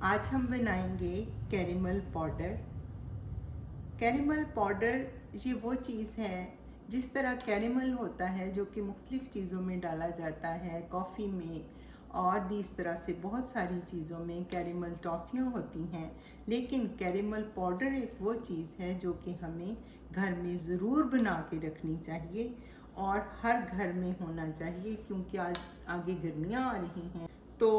आज हम बनाएंगे कैरेमल पाउडर। कैरेमल पाउडर ये वो चीज़ है, जिस तरह कैरेमल होता है जो कि मुख्तलिफ़ चीज़ों में डाला जाता है, कॉफ़ी में और भी इस तरह से बहुत सारी चीज़ों में कैरेमल टॉफ़ियाँ होती हैं। लेकिन कैरेमल पाउडर एक वो चीज़ है जो कि हमें घर में ज़रूर बना के रखनी चाहिए और हर घर में होना चाहिए, क्योंकि आज आगे गर्मियाँ आ रही हैं तो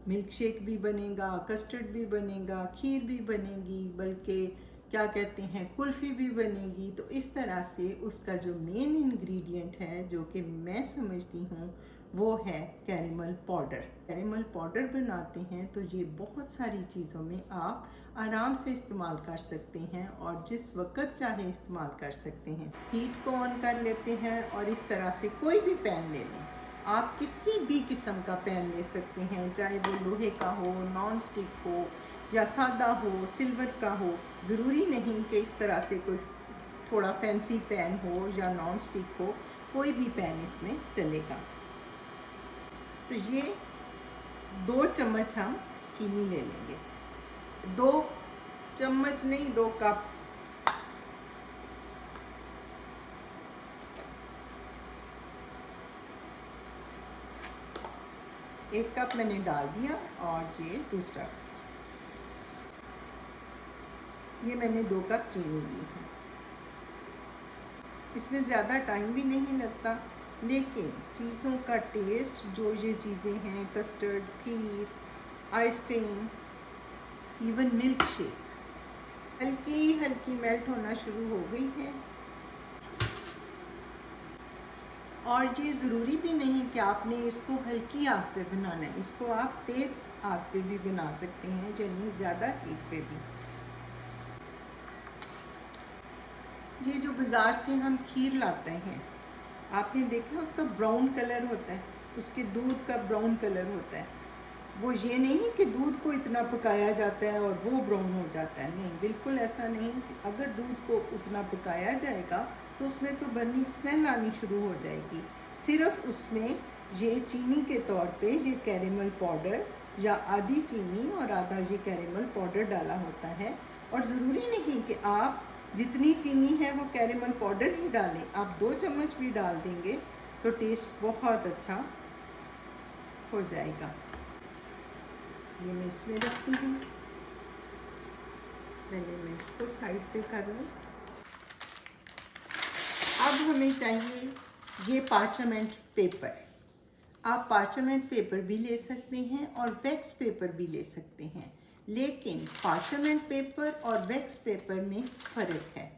मिल्क शेक भी बनेगा, कस्टर्ड भी बनेगा, खीर भी बनेगी, बल्कि क्या कहते हैं कुल्फ़ी भी बनेगी। तो इस तरह से उसका जो मेन इंग्रेडिएंट है जो कि मैं समझती हूँ वो है कैरेमल पाउडर। कैरेमल पाउडर बनाते हैं तो ये बहुत सारी चीज़ों में आप आराम से इस्तेमाल कर सकते हैं और जिस वक्त चाहे इस्तेमाल कर सकते हैं। हीट को ऑन कर लेते हैं और इस तरह से कोई भी पैन ले लें। आप किसी भी किस्म का पैन ले सकते हैं, चाहे वो लोहे का हो, नॉन स्टिक हो या सादा हो, सिल्वर का हो। ज़रूरी नहीं कि इस तरह से कोई थोड़ा फैंसी पैन हो या नॉन स्टिक हो, कोई भी पैन इसमें चलेगा। तो ये 2 चम्मच हम चीनी ले लेंगे। 2 चम्मच नहीं, 2 कप। एक कप मैंने डाल दिया और ये दूसरा, ये मैंने 2 कप चीनी ली है। इसमें ज़्यादा टाइम भी नहीं लगता, लेकिन चीज़ों का टेस्ट, जो ये चीज़ें हैं, कस्टर्ड, खीर, आइसक्रीम, इवन मिल्क शेक, हल्की हल्की मेल्ट होना शुरू हो गई है। और ये ज़रूरी भी नहीं कि आपने इसको हल्की आग पे बनाना है, इसको आप तेज़ आग पे भी बना सकते हैं, यानी ज़्यादा हीट पे भी। ये जो बाज़ार से हम खीर लाते हैं, आपने देखा उसका ब्राउन कलर होता है, उसके दूध का ब्राउन कलर होता है। वो ये नहीं कि दूध को इतना पकाया जाता है और वो ब्राउन हो जाता है, नहीं, बिल्कुल ऐसा नहीं। कि अगर दूध को उतना पकाया जाएगा तो उसमें तो बर्निंग स्मेल आनी शुरू हो जाएगी। सिर्फ उसमें ये चीनी के तौर पे ये कैरेमल पाउडर या आधी चीनी और आधा ये कैरेमल पाउडर डाला होता है। और ज़रूरी नहीं कि आप जितनी चीनी है वो कैरेमल पाउडर ही डालें, आप 2 चम्मच भी डाल देंगे तो टेस्ट बहुत अच्छा हो जाएगा। ये मैं इसमें रखती हूँ, पहले मैं इसको साइड पे कर लूँ। अब हमें चाहिए ये पार्चमेंट पेपर। आप पार्चमेंट पेपर भी ले सकते हैं और वैक्स पेपर भी ले सकते हैं, लेकिन पार्चमेंट पेपर और वैक्स पेपर में फ़र्क है।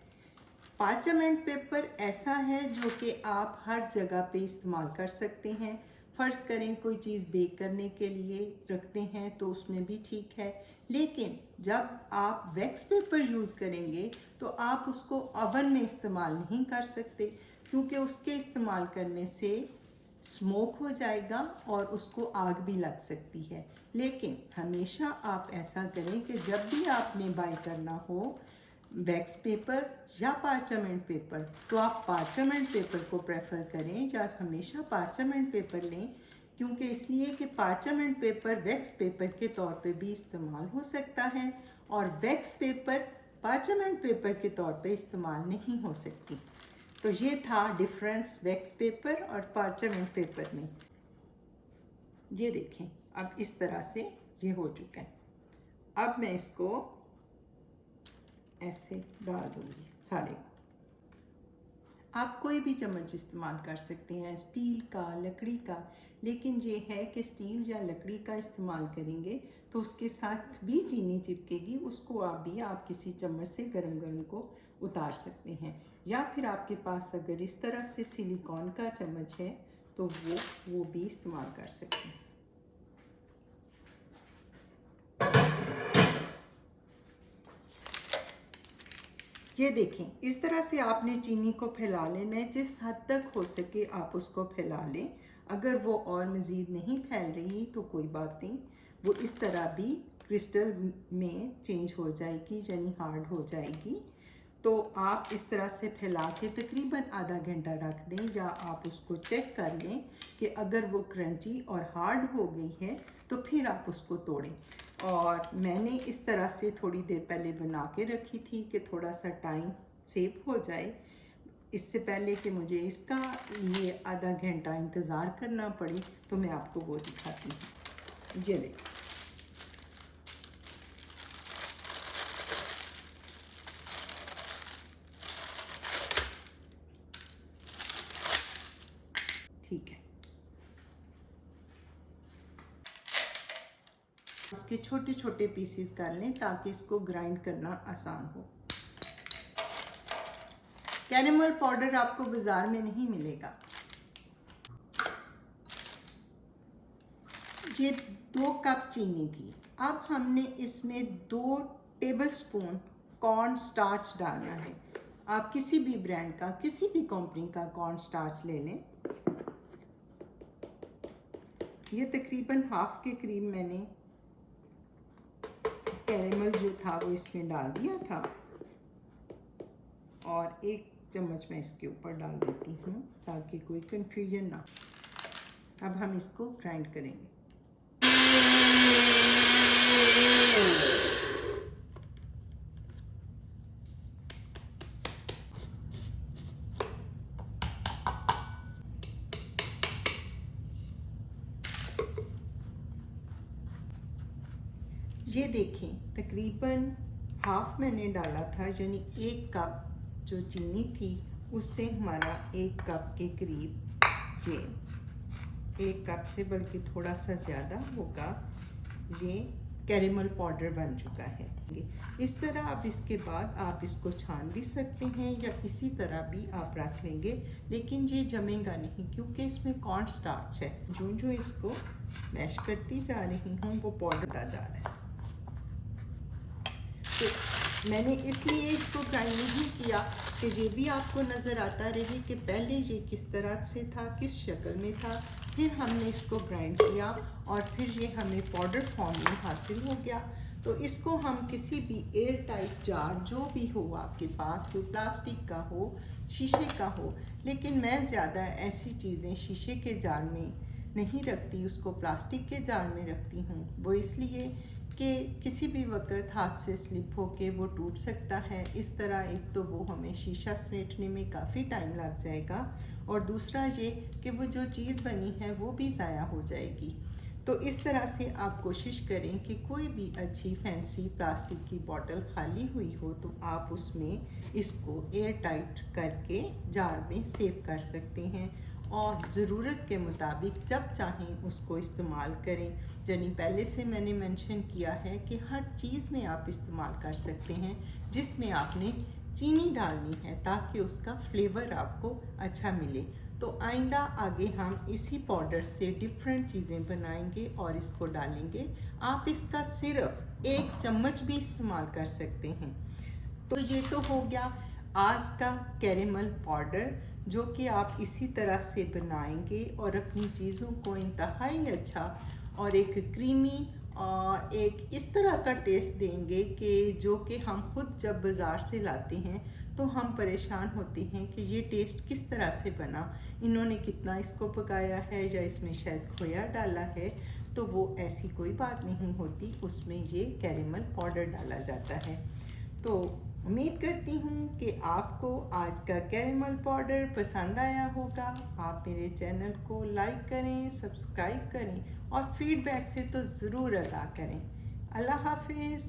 पार्चमेंट पेपर ऐसा है जो कि आप हर जगह पे इस्तेमाल कर सकते हैं। फ़र्ज़ करें कोई चीज़ बेक करने के लिए रखते हैं तो उसमें भी ठीक है, लेकिन जब आप वैक्स पेपर यूज़ करेंगे तो आप उसको ओवन में इस्तेमाल नहीं कर सकते, क्योंकि उसके इस्तेमाल करने से स्मोक हो जाएगा और उसको आग भी लग सकती है। लेकिन हमेशा आप ऐसा करें कि जब भी आपने बाय करना हो वैक्स पेपर या पार्चमेंट पेपर, तो आप पार्चमेंट पेपर को प्रेफर करें या हमेशा पार्चमेंट पेपर लें, क्योंकि इसलिए कि पार्चमेंट पेपर वैक्स पेपर के तौर पे भी इस्तेमाल हो सकता है और वैक्स पेपर पार्चमेंट पेपर के तौर पे इस्तेमाल नहीं हो सकती। तो ये था डिफरेंस वैक्स पेपर और पार्चमेंट पेपर में। ये देखें, अब इस तरह से ये हो चुका है। अब मैं इसको ऐसे डाल दूंगी सारे को। आप कोई भी चम्मच इस्तेमाल कर सकते हैं, स्टील का, लकड़ी का, लेकिन ये है कि स्टील या लकड़ी का इस्तेमाल करेंगे तो उसके साथ भी चीनी चिपकेगी, उसको आप किसी चम्मच से गरम गरम को उतार सकते हैं। या फिर आपके पास अगर इस तरह से सिलिकॉन का चम्मच है तो वो भी इस्तेमाल कर सकते हैं। ये देखें, इस तरह से आपने चीनी को फैला लेना है, जिस हद तक हो सके आप उसको फैला लें। अगर वो और मज़ीद नहीं फैल रही तो कोई बात नहीं, वो इस तरह भी क्रिस्टल में चेंज हो जाएगी, यानी हार्ड हो जाएगी। तो आप इस तरह से फैला के तकरीबन आधा घंटा रख दें, या आप उसको चेक कर लें कि अगर वो क्रंची और हार्ड हो गई है तो फिर आप उसको तोड़ें। और मैंने इस तरह से थोड़ी देर पहले बना के रखी थी कि थोड़ा सा टाइम सेव हो जाए, इससे पहले कि मुझे इसका ये आधा घंटा इंतज़ार करना पड़े। तो मैं आपको वो दिखाती हूँ। ये देखिए, ठीक है। इसके छोटे छोटे पीसेस कर लें ताकि इसको ग्राइंड करना आसान हो। कैरेमल पाउडर आपको बाज़ार में नहीं मिलेगा। ये 2 कप चीनी थी। अब हमने इसमें 2 टेबलस्पून कॉर्न स्टार्च डालना है। आप किसी भी ब्रांड का, किसी भी कंपनी का कॉर्न स्टार्च ले लें। ये तकरीबन हाफ के करीब मैंने कैरेमल जो था वो इसमें डाल दिया था, और 1 चम्मच मैं इसके ऊपर डाल देती हूँ ताकि कोई कंफ्यूजन ना। अब हम इसको ग्राइंड करेंगे। ये देखें, तकरीबन हाफ मैंने डाला था, यानी 1 कप जो चीनी थी उससे हमारा 1 कप के करीब, ये 1 कप से बल्कि थोड़ा सा ज़्यादा होगा, ये कैरेमल पाउडर बन चुका है। इस तरह अब इसके बाद आप इसको छान भी सकते हैं या इसी तरह भी आप रख लेंगे, लेकिन ये जमेगा नहीं क्योंकि इसमें कॉर्न स्टार्च है। जो जो इसको मैश करती जा रही हूँ वो पाउडर आ जा रहा है। तो मैंने इसलिए इसको ग्राइंड नहीं किया कि ये भी आपको नज़र आता रहे कि पहले ये किस तरह से था, किस शक्ल में था, फिर हमने इसको ग्राइंड किया और फिर ये हमें पाउडर फॉर्म में हासिल हो गया। तो इसको हम किसी भी एयर टाइट जार, जो भी हो आपके पास, कोई प्लास्टिक का हो, शीशे का हो, लेकिन मैं ज़्यादा ऐसी चीज़ें शीशे के जार में नहीं रखती, उसको प्लास्टिक के जार में रखती हूँ। वो इसलिए कि किसी भी वक्त हाथ से स्लिप होके वो टूट सकता है। इस तरह एक तो वो हमें शीशा समेटने में काफ़ी टाइम लग जाएगा, और दूसरा ये कि वो जो चीज़ बनी है वो भी ज़ाया हो जाएगी। तो इस तरह से आप कोशिश करें कि कोई भी अच्छी फैंसी प्लास्टिक की बोतल खाली हुई हो तो आप उसमें इसको एयर टाइट करके जार में सेव कर सकते हैं, और ज़रूरत के मुताबिक जब चाहें उसको इस्तेमाल करें। यानी पहले से मैंने मेंशन किया है कि हर चीज़ में आप इस्तेमाल कर सकते हैं जिसमें आपने चीनी डालनी है, ताकि उसका फ्लेवर आपको अच्छा मिले। तो आइंदा आगे हम इसी पाउडर से डिफरेंट चीज़ें बनाएंगे और इसको डालेंगे। आप इसका सिर्फ 1 चम्मच भी इस्तेमाल कर सकते हैं। तो ये तो हो गया आज का कैरेमल पाउडर, जो कि आप इसी तरह से बनाएंगे और अपनी चीज़ों को इंतहाई अच्छा और एक क्रीमी और एक इस तरह का टेस्ट देंगे कि जो कि हम खुद जब बाज़ार से लाते हैं तो हम परेशान होते हैं कि ये टेस्ट किस तरह से बना, इन्होंने कितना इसको पकाया है या इसमें शायद खोया डाला है। तो वो ऐसी कोई बात नहीं होती, उसमें ये कैरेमल पाउडर डाला जाता है। तो उम्मीद करती हूँ कि आपको आज का कैरेमल पाउडर पसंद आया होगा। आप मेरे चैनल को लाइक करें, सब्सक्राइब करें और फीडबैक से तो ज़रूर अदा करें। अल्लाह हाफिज़।